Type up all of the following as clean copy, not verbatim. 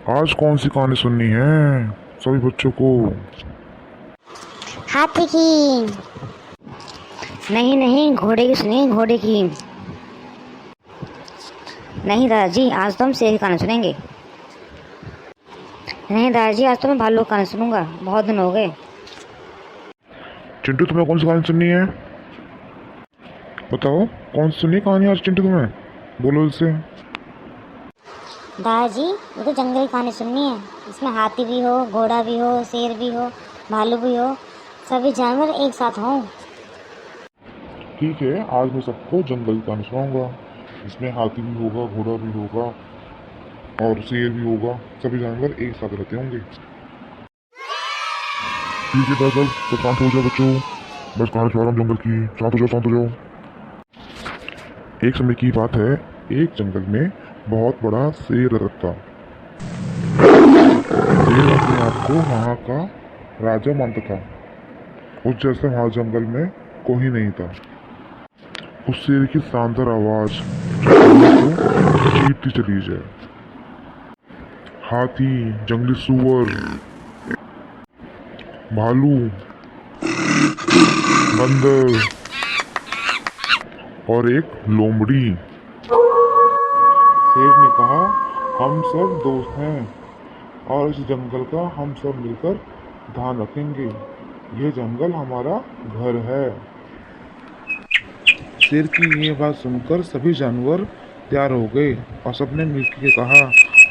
आज कौन सी कहानी सुननी है सभी बच्चों को? हाथी की। नहीं नहीं, घोड़े की सुनिए, घोड़े की। नहीं दादाजी, आज तो हम शेर की कहानी सुनेंगे। नहीं दादाजी, आज तो मैं भालू की कहानी सुनूंगा, बहुत दिन हो गए। चिंटू, तुम्हें कौन सी कहानी सुननी है? बताओ, कौन सी सुननी है कहानी आज चिंटू तुम्हें? बोलो इसे। दादाजी, ये तो जंगल की कहानी सुननी है। इसमें हाथी भी हो, घोड़ा भी हो, शेर भी हो, भालू भी हो, सभी जानवर एक साथ हों। ठीक है, आज मैं सबको जंगल की कहानी सुनाऊंगा। इसमें हाथी भी होगा, घोड़ा भी होगा और शेर भी होगा। सभी जानवर एक साथ रहते होंगे। ठीक है दादा, तो शांत हो जाओ बच्चों। बस कहानी सुना रहा हूँ जंगल की। शांत हो जाओ, शांत हो जाओ। एक समय की बात है, एक जंगल में बहुत बड़ा शेर रहता। शेर अपने आप को वहाँ का राजा मानता था। उस जैसा वहाँ जंगल में कोई नहीं था। उस शेर की शानदार आवाज को चीरती चली जाए। हाथी, जंगली सुअर, भालू, बंदर और एक लोमड़ी। शेर ने कहा, हम सब दोस्त हैं और इस जंगल का हम सब मिलकर ध्यान रखेंगे। यह जंगल हमारा घर है। शेर की ये बात सुनकर सभी जानवर तैयार हो गए और सबने मिलकर कहा,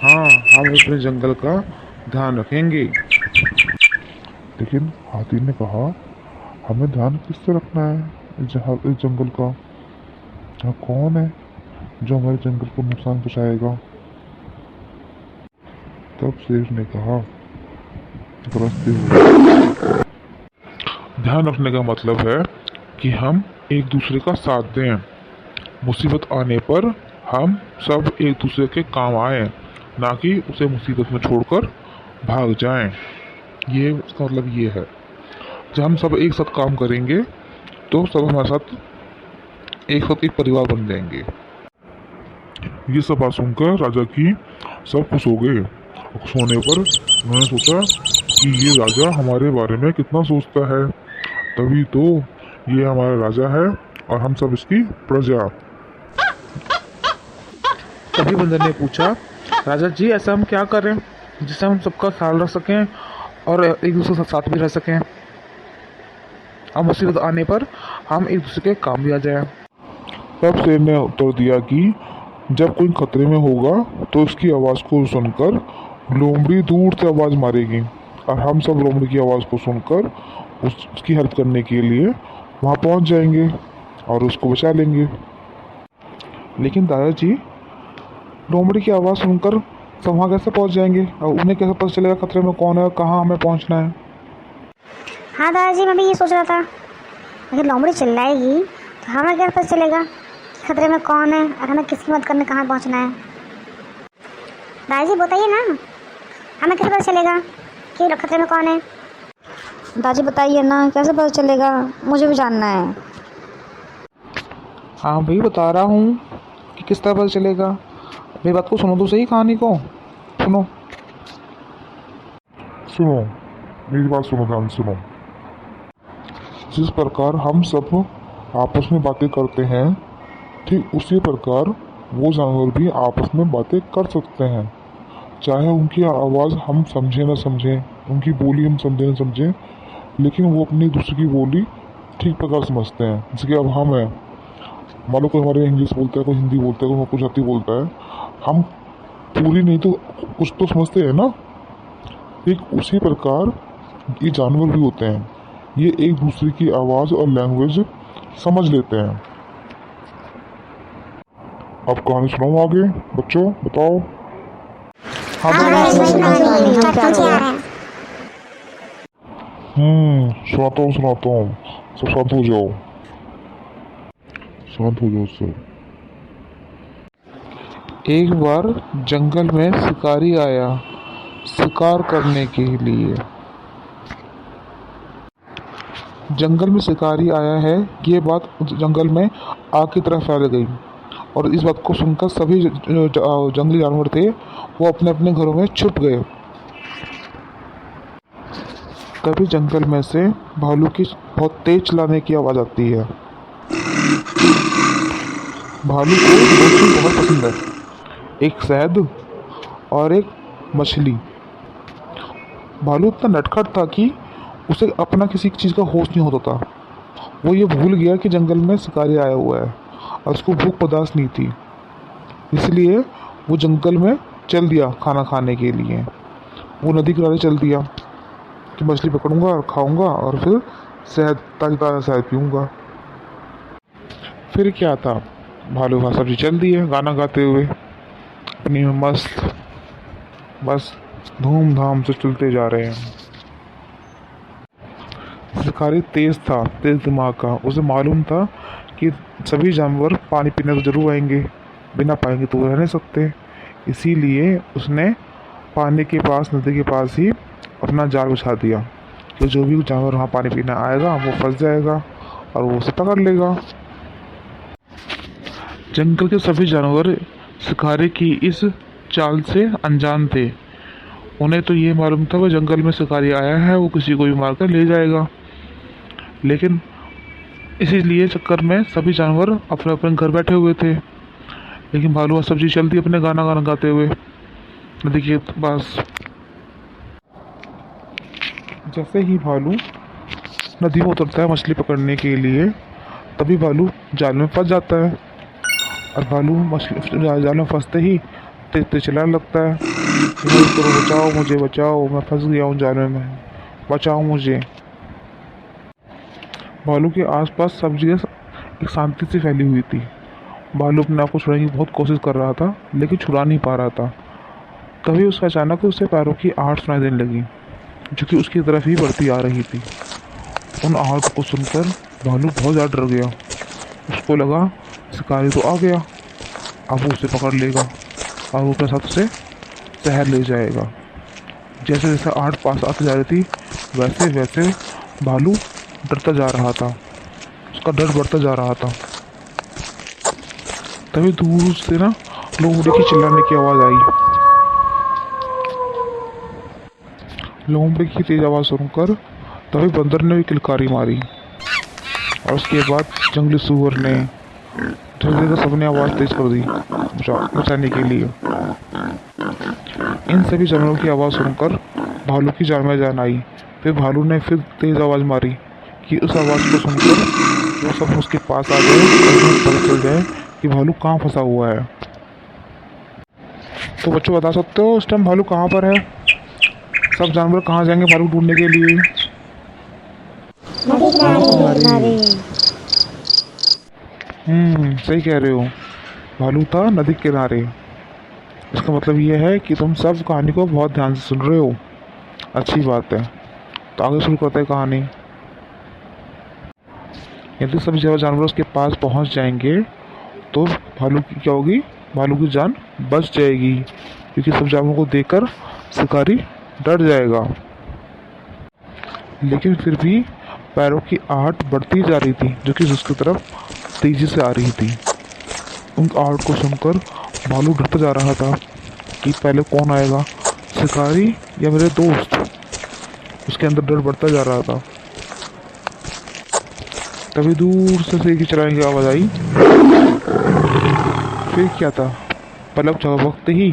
हाँ, हम अपने जंगल का ध्यान रखेंगे। लेकिन हाथी ने कहा, हमें ध्यान किससे रखना है इस जंगल का? यहाँ कौन है जो हमारे जंगल को नुकसान पहुंचाएगा? तब शेर ने कहा, गृहस्थी हो। ध्यान रखने का मतलब है कि हम एक दूसरे का साथ दें। मुसीबत आने पर हम सब एक दूसरे के काम आए, ना कि उसे मुसीबत में छोड़कर भाग जाएं। ये इसका मतलब ये है, जब हम सब एक साथ काम करेंगे तो सब हमारे साथ एक परिवार बन जाएंगे। ये सब बात सुनकर राजा की सब खुश हो गए। खुश होने पर उन्होंने सोचा कि ये राजा हमारे बारे में कितना सोचता है, तभी तो ये हमारा राजा है और हम सब इसकी प्रजा। तभी बंदर ने पूछा, राजा जी, ऐसा हम क्या करें जिससे हम सबका ख्याल रख सकें और एक दूसरे के साथ भी रह सकें और मुसीबत आने पर हम एक दूसरे के काम भी आ जाए। तब शेर ने उत्तर दिया कि जब कोई खतरे में होगा तो उसकी आवाज़ को सुनकर लोमड़ी दूर से आवाज़ मारेगी और हम सब लोमड़ी की आवाज़ को सुनकर उसकी हेल्प करने के लिए वहाँ पहुँच जाएंगे और उसको बचा लेंगे। लेकिन दादाजी, लोमड़ी की आवाज़ सुनकर सब वहाँ कैसे पहुँच जाएंगे और उन्हें कैसे पता चलेगा खतरे में कौन है और कहाँ हमें पहुँचना है? हाँ दादाजी, मैं भी ये सोच रहा था, अगर लोमड़ी चिल्लाएगी तो हमें क्या पता चलेगा कि खतरे में कौन है और हमें किसकी मदद करने कहाँ पहुँचना है? दादाजी बताइए ना, हमें कैसे पता चलेगा कि खतरे में कौन है? दादाजी बताइए ना, कैसे पता चलेगा, मुझे भी जानना है। हाँ भाई, बता रहा हूँ कि किस तरह पता चलेगा। मेरी बात को सुनो तो सही, कहानी को सुनो। सुनो, मेरी बात सुनो, ध्यान से सुनो। जिस प्रकार हम सब आपस में बातें करते हैं, ठीक उसी प्रकार वो जानवर भी आपस में बातें कर सकते हैं। चाहे उनकी आवाज़ हम समझें ना समझें, उनकी बोली हम समझें ना समझें, लेकिन वो अपनी दूसरे की बोली ठीक प्रकार समझते हैं। जैसे कि अब हम हैं, मान लो कोई हमारे इंग्लिश बोलता है, कोई हिंदी बोलता है, कोई गुजराती बोलता है, हम पूरी नहीं तो कुछ तो समझते हैं ना। ठीक उसी प्रकार ये जानवर भी होते हैं, ये एक दूसरे की आवाज़ और लैंग्वेज समझ लेते हैं। अब कहानी सुनाऊं आगे? बच्चों बताओ। हाँ हाँ भाई, दादाजी, सुनो बताइए, कहानी। हम पहुँचे आ रहे हैं। सुनाता हूँ। सब शांत हो जाओ, शांत हो जाओ सब। एक बार जंगल में शिकारी आया शिकार करने के लिए। जंगल में शिकारी आया है, ये बात जंगल में आग की तरह फैल गई और इस बात को सुनकर सभी जंगली जानवर थे वो अपने अपने घरों में छुप गए। तभी जंगल में से भालू की बहुत तेज चिल्लाने की आवाज़ आती है। भालू को दो चीज़ बहुत पसंद है, एक शहद और एक मछली। भालू इतना नटखट था कि उसे अपना किसी चीज़ का होश नहीं होता था। वो ये भूल गया कि जंगल में शिकारी आया हुआ है और उसको भूख बर्दाश्त नहीं थी, इसलिए वो जंगल में चल दिया खाना खाने के लिए। वो नदी किनारे चल दिया कि मछली पकड़ूंगा और खाऊंगा और फिर शहद, ताज़ा ताज़ा शहद पीऊंगा। फिर क्या था, भालू का सब्जी चल दी है गाना गाते हुए अपनी में मस्त, बस धूमधाम से चलते जा रहे हैं। शिकारी तेज था, तेज दिमाग का। उसे मालूम था कि सभी जानवर पानी पीने तो जरूर आएंगे, बिना पाएंगे तो वो रह नहीं सकते। इसीलिए उसने पानी के पास, नदी के पास ही अपना जाल बिछा दिया कि जो भी जानवर वहाँ पानी पीने आएगा वो फंस जाएगा और वो उसे पकड़ लेगा। जंगल के सभी जानवर शिकारी की इस चाल से अनजान थे। उन्हें तो ये मालूम था वह जंगल में शिकारी आया है, वो किसी को भी मारकर ले जाएगा। लेकिन इसीलिए चक्कर में सभी जानवर अपने अपने घर बैठे हुए थे। लेकिन भालू और सब्जी चलती अपने गाना गाना गाते हुए नदी के पास। जैसे ही भालू नदी में उतरता है मछली पकड़ने के लिए, तभी भालू जाल में फंस जाता है। और भालू मछली जाल में फंसते ही तेज तेज चिल्लाने लगता है, बचाओ मुझे, बचाओ, मैं फंस गया हूँ जाल में, बचाओ मुझे। भालू के आसपास सब जगह एक शांति सी फैली हुई थी। भालू अपने आप को छुड़ाने की बहुत कोशिश कर रहा था, लेकिन छुड़ा नहीं पा रहा था। तभी उसका अचानक उससे पैरों की आहट सुनाई देने लगी, जो कि उसकी तरफ ही बढ़ती आ रही थी। उन आहट को सुनकर भालू बहुत ज़्यादा डर गया। उसको लगा शिकारी तो आ गया, अब वो उसे पकड़ लेगा और वो अपने साथ उसे शहर ले जाएगा। जैसे जैसे आहट पास आती जा रही थी, वैसे वैसे भालू डरता जा रहा था, उसका डर बढ़ता जा रहा था। तभी दूर से ना लोमड़ी की चिल्लाने की आवाज़ आई। लोमड़ी की तेज आवाज़ सुनकर तभी बंदर ने भी किलकारी मारी और उसके बाद जंगली सूअर ने, धीरे सबने आवाज़ तेज कर दी बचाने के लिए। इन सभी जानवरों की आवाज़ सुनकर भालू की जान में जान आई। फिर भालू ने फिर तेज आवाज़ मारी कि उस आवाज़ को सुनकर वो सब उसके पास आ गए और उन्हें पता चल जाए कि भालू कहाँ फंसा हुआ है। तो बच्चों बता सकते हो उस टाइम भालू कहाँ पर है? सब जानवर कहाँ जाएंगे भालू ढूंढने के लिए? सही कह रहे हो, भालू था नदी के किनारे। इसका मतलब ये है कि तुम सब कहानी को बहुत ध्यान से सुन रहे हो। अच्छी बात है, तो आगे शुरू करते हैं कहानी। यदि सब जानवर उसके पास पहुंच जाएंगे तो भालू की क्या होगी? भालू की जान बच जाएगी, क्योंकि सब जानवरों को देखकर शिकारी डर जाएगा। लेकिन फिर भी पैरों की आहट बढ़ती जा रही थी, जो कि उसकी तरफ तेजी से आ रही थी। उन आहट को सुनकर भालू डरता जा रहा था कि पहले कौन आएगा, शिकारी या मेरे दोस्त। उसके अंदर डर बढ़ता जा रहा था। तभी दूर से सीढ़ी चलाने की आवाज़ आई। फिर क्या था, पलक झपकते ही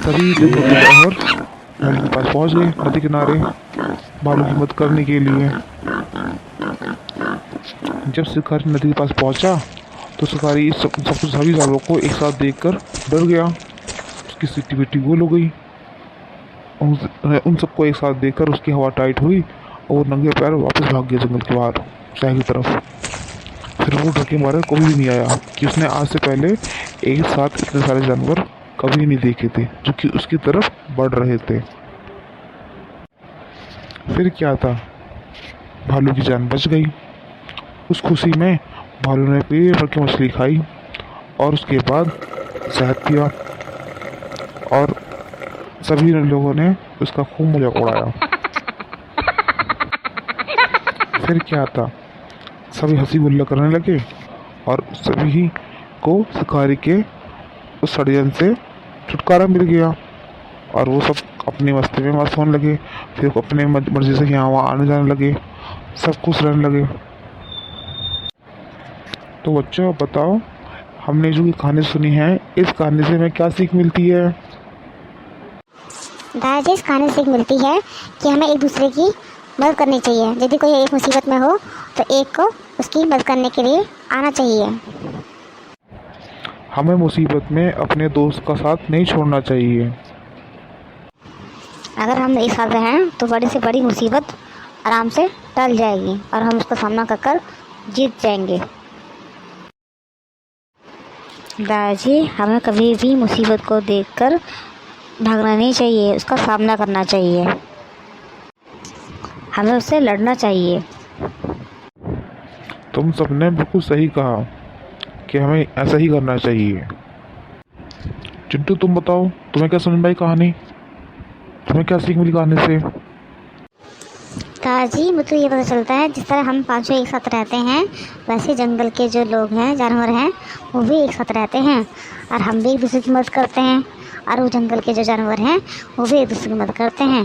सभी जानवर भालू के पास पहुंच गए, नदी किनारे, भालू की मदद करने के लिए। जब शिकारी नदी के पास पहुंचा तो शिकारी सभी जानवरों को एक साथ देखकर डर गया। उसकी सिट्टी बिट्टी गोल हो गई। उन सबको एक साथ देखकर उसकी हवा टाइट हुई और वो नंगे पैर वापस भाग गया जंगल के बाहर शहर की तरफ। फिर वो डर के मारे कभी भी नहीं आया कि उसने आज से पहले एक साथ इतने सारे जानवर कभी नहीं देखे थे जो कि उसकी तरफ बढ़ रहे थे। फिर क्या था, भालू की जान बच गई। उस खुशी में भालू ने पेट भर के मछली खाई और उसके बाद शहद पिया और सभी लोगों ने उसका खूब मजाक उड़ाया। फिर क्या था, सभी हंसी गुल्ला करने लगे और सभी को शिकारी के उस षड्यंत्र से छुटकारा मिल गया और वो सब अपनी मस्ती में मस्त होने लगे। फिर वो अपने मर्जी से यहाँ वहाँ आने जाने लगे, सब खुश रहने लगे। तो बच्चों बताओ, हमने जो ये कहानी सुनी है, इस कहानी से हमें क्या सीख मिलती है? दादाजी इस कहानी से सीख मिलती है कि हमें एक दूसरे की मदद करनी चाहिए। यदि कोई एक मुसीबत में हो तो एक को उसकी मदद करने के लिए आना चाहिए। हमें मुसीबत में अपने दोस्त का साथ नहीं छोड़ना चाहिए। अगर हम एक साथ रहें तो बड़ी से बड़ी मुसीबत आराम से टल जाएगी और हम उसका सामना कर जीत जाएंगे। दादाजी हमें कभी भी मुसीबत को देखकर भागना नहीं चाहिए, उसका सामना करना चाहिए, हमें उससे लड़ना चाहिए। तुम सबने बिल्कुल सही कहा कि हमें ऐसा ही करना चाहिए। चिंटू तुम बताओ, तुम्हें क्या समझ में आई कहानी? तुम्हें क्या सीख मिली कहानी से? दादाजी मुझे तो ये पता चलता है जिस तरह हम पांचों एक साथ रहते हैं, वैसे जंगल के जो लोग हैं, जानवर हैं, वो भी एक साथ रहते हैं और हम भी एक दूसरे की मदद करते हैं और वो जंगल के जो जानवर हैं वो भी एक दूसरे की मदद करते हैं।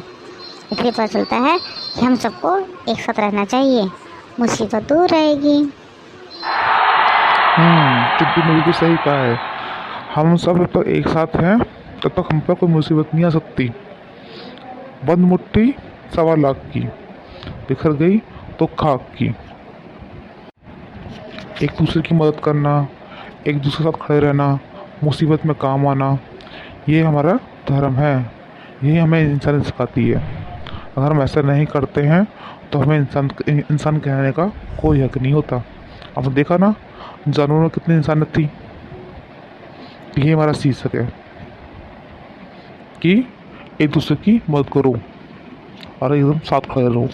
इसलिए पता चलता है कि हम सबको एक साथ रहना चाहिए, मुसीबत दूर रहेगी। चिंटू ने बिल्कुल सही कहा है। हम सब जब तक एक साथ हैं तब तक हम पर कोई मुसीबत नहीं आ सकती। बंद मुट्ठी 1.25 लाख की, बिखर गई तो खाक की। एक दूसरे की मदद करना, एक दूसरे के साथ खड़े रहना, मुसीबत में काम आना, ये हमारा धर्म है। यही हमें इंसान सिखाती है। अगर हम ऐसा नहीं करते हैं तो हमें इंसान कहने का कोई हक नहीं होता। अब देखा ना, जानवरों में कितनी इंसानियत थी। ये हमारा शीर्षक है कि एक दूसरे की मदद करो और एकदम साथ खड़े रहो।